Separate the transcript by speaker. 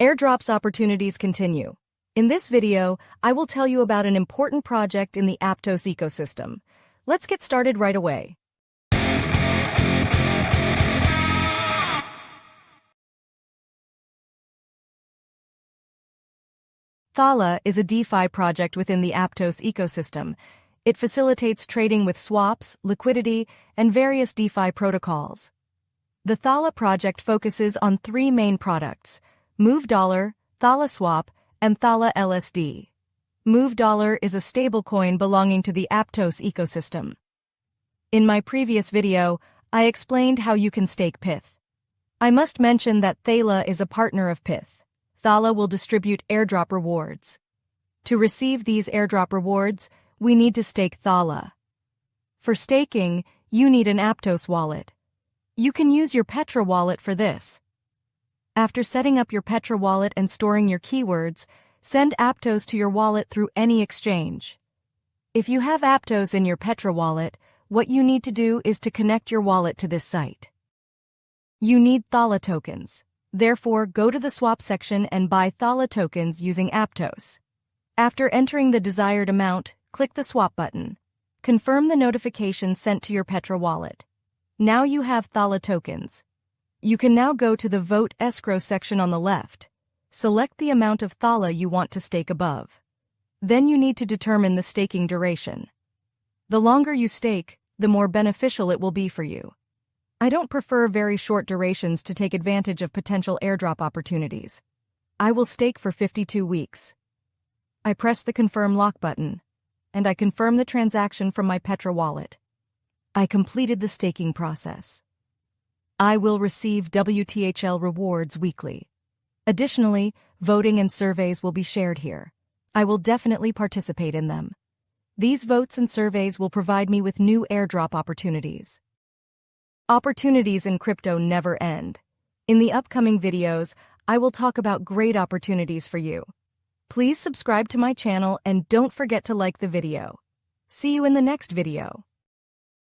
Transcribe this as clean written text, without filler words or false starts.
Speaker 1: Airdrops opportunities continue. In this video, I will tell you about an important project in the Aptos ecosystem. Let's get started right away. Thala is a DeFi project within the Aptos ecosystem. It facilitates trading with swaps, liquidity, and various DeFi protocols. The Thala project focuses on three main products: Move Dollar, Thala Swap, and Thala LSD. Move Dollar is a stablecoin belonging to the Aptos ecosystem. In my previous video, I explained how you can stake PYTH. I must mention that Thala is a partner of PYTH. Thala will distribute airdrop rewards. To receive these airdrop rewards, we need to stake Thala. For staking, you need an Aptos wallet. You can use your Petra wallet for this. After setting up your Petra wallet and storing your keywords, send Aptos to your wallet through any exchange. If you have Aptos in your Petra wallet, what you need to do is to connect your wallet to this site. You need Thala tokens. Therefore, go to the swap section and buy Thala tokens using Aptos. After entering the desired amount, click the swap button. Confirm the notification sent to your Petra wallet. Now you have Thala tokens. You can now go to the Vote Escrow section on the left. Select the amount of Thala you want to stake above. Then you need to determine the staking duration. The longer you stake, the more beneficial it will be for you. I don't prefer very short durations to take advantage of potential airdrop opportunities. I will stake for 52 weeks. I press the Confirm Lock button, and I confirm the transaction from my Petra wallet. I completed the staking process. I will receive WTHL rewards weekly. Additionally, voting and surveys will be shared here. I will definitely participate in them. These votes and surveys will provide me with new airdrop opportunities. Opportunities in crypto never end. In the upcoming videos, I will talk about great opportunities for you. Please subscribe to my channel and don't forget to like the video. See you in the next video.